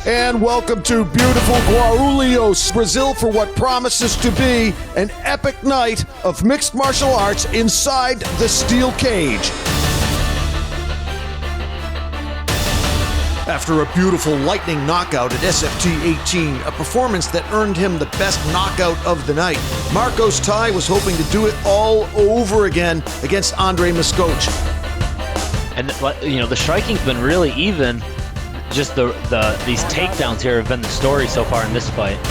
And welcome to beautiful Guarulhos, Brazil, for what promises to be an epic night of mixed martial arts inside the steel cage. After a beautiful lightning knockout at SFT 18, a performance that earned him the best knockout of the night, Marcos Ty was hoping to do it all over again against Andre Muscoch. And the striking's been really even. Just these takedowns here have been the story so far in this fight.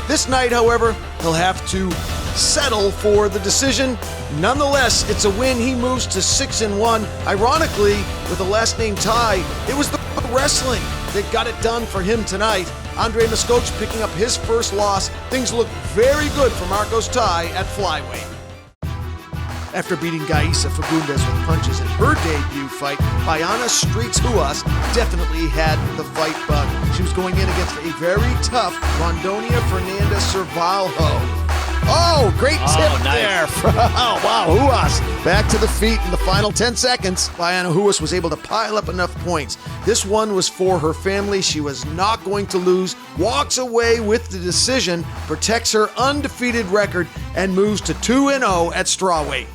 This night, however, he'll have to settle for the decision. Nonetheless, it's a win. He moves to 6-1. Ironically, with the last name Ty, it was the wrestling that got it done for him tonight. Andre Muscoch picking up his first loss. Things look very good for Marcos Ty at flyweight. After beating Gaisa Fagundes with punches in her debut fight, Baiana Streets Ruas definitely had the fight bug. She was going in against a very tough Rondonia Fernanda servalho. Oh, great tip there. Oh, wow, Ruas back to the feet in the final 10 seconds. Baiana Ruas was able to pile up enough points. This one was for her family. She was not going to lose, walks away with the decision, protects her undefeated record, and moves to 2-0 at strawweight.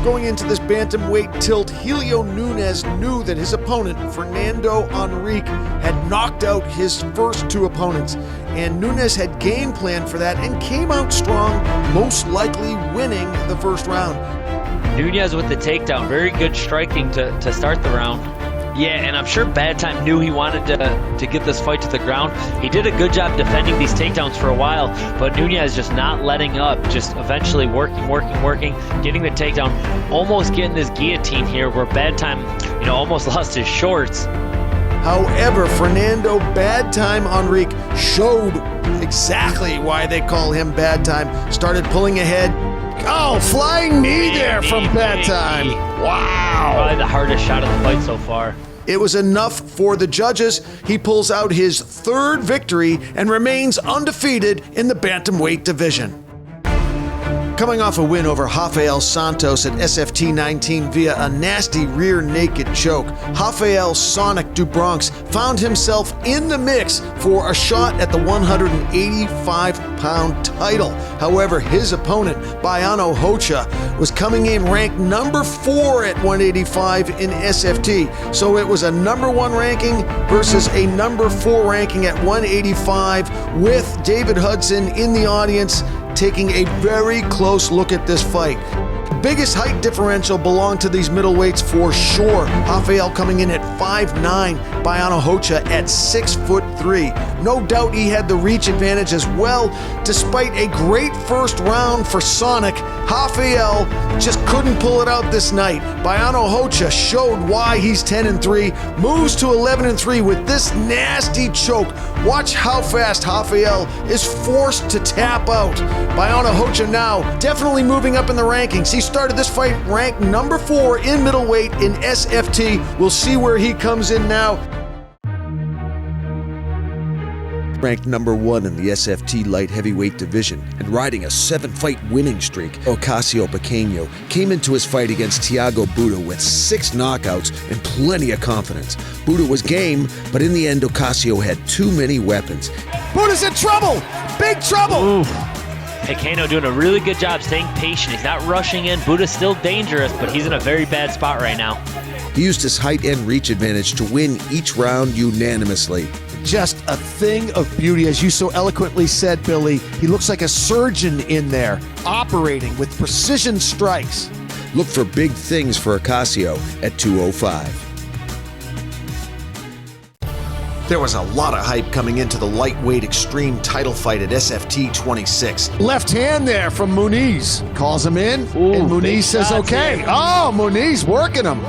Going into this bantamweight tilt, Helio Nunez knew that his opponent, Fernando Henrique, had knocked out his first two opponents, and Nunes had game planned for that and came out strong, most likely winning the first round. Nunez with the takedown, very good striking to start the round. Yeah, and I'm sure Bad Time knew he wanted to get this fight to the ground. He did a good job defending these takedowns for a while, but Nunez just not letting up, just eventually working, getting the takedown, almost getting this guillotine here where Bad Time, almost lost his shorts. However, Fernando Bad Time Henrique showed exactly why they call him Bad Time. Started pulling ahead. Oh, flying knee there from Bad Time. Wow. Probably the hardest shot of the fight so far. It was enough for the judges. He pulls out his third victory and remains undefeated in the bantamweight division. Coming off a win over Rafael Santos at SFT 19 via a nasty rear naked choke, Rafael Sonic Dubronx found himself in the mix for a shot at the 185-pound title. However, his opponent, Baiano Hocha, was coming in ranked number 4 at 185 in SFT. So it was a number 1 ranking versus a number 4 ranking at 185 with David Hudson in the audience, taking a very close look at this fight. Biggest height differential belonged to these middleweights for sure. Rafael coming in at 5'9", Baiano Hocha at 6'3". No doubt he had the reach advantage as well. Despite a great first round for Sonic, Rafael just couldn't pull it out this night. Baiano Hocha showed why he's 10-3, moves to 11-3 with this nasty choke. Watch how fast Rafael is forced to tap out. Baiano Hocha now definitely moving up in the rankings. He started this fight ranked number 4 in middleweight in SFT. We'll see where he comes in now. Ranked number 1 in the SFT light heavyweight division and riding a 7-fight winning streak, Acacio came into his fight against Tyago with 6 knockouts and plenty of confidence. Buddha was game, but in the end, Acacio had too many weapons. Buddha's in trouble! Big trouble! Ooh. Pequeno doing a really good job staying patient. He's not rushing in. Buddha's still dangerous, but he's in a very bad spot right now. He used his height and reach advantage to win each round unanimously. Just a thing of beauty, as you so eloquently said, Billy. He looks like a surgeon in there, operating with precision strikes. Look for big things for Acacio at 205. There was a lot of hype coming into the lightweight Xtreme title fight at SFT 26. Left hand there from Muniz. Calls him in, and Muniz says okay. Here. Oh, Muniz working him.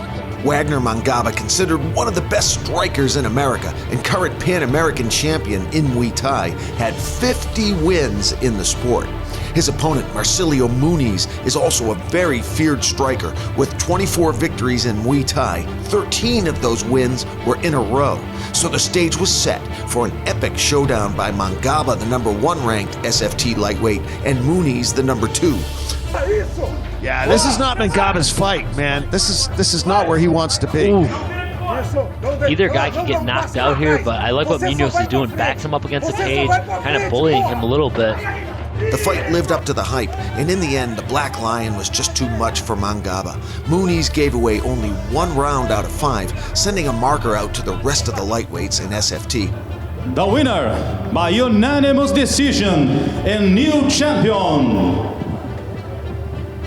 Wagner Mangaba, considered one of the best strikers in America and current Pan-American champion in Muay Thai, had 50 wins in the sport. His opponent, Marcilio Muniz, is also a very feared striker with 24 victories in Muay Thai. 13 of those wins were in a row. So the stage was set for an epic showdown by Mangaba, the number 1 ranked SFT lightweight, and Muniz, the number 2. Yeah, this is not Mangaba's fight, man. This is not where he wants to be. Ooh. Either guy can get knocked out here, but I like what Munoz is doing. Backs him up against the cage, kind of bullying him a little bit. The fight lived up to the hype, and in the end, the Black Lion was just too much for Mangaba. Muniz gave away only 1 round out of 5, sending a marker out to the rest of the lightweights in SFT. The winner, by unanimous decision, and new champion,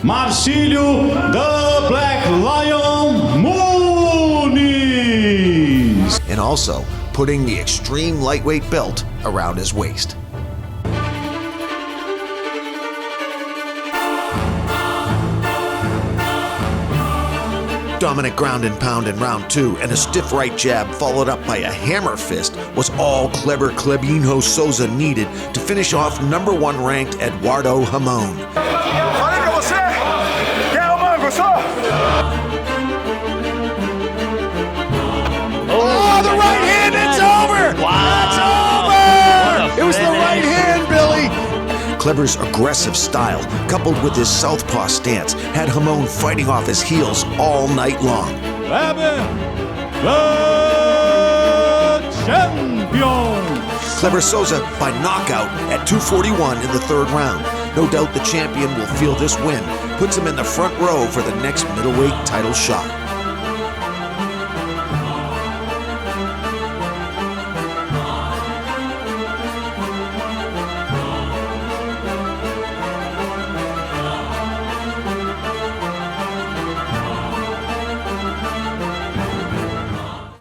Marcilio the Black Lion Muniz. And also putting the Xtreme lightweight belt around his waist. Dominant ground and pound in round 2, and a stiff right jab followed up by a hammer fist was all Cleber Sousa needed to finish off #1 ranked Eduardo Ramon. Oh, the right hand, it's over! Wow. It's over! It was the right hand, Billy! Cleber's aggressive style, coupled with his southpaw stance, had Ramon fighting off his heels all night long. The champion! Cleber Sousa by knockout at 241 in the 3rd round. No doubt the champion will feel this win puts him in the front row for the next middleweight title shot.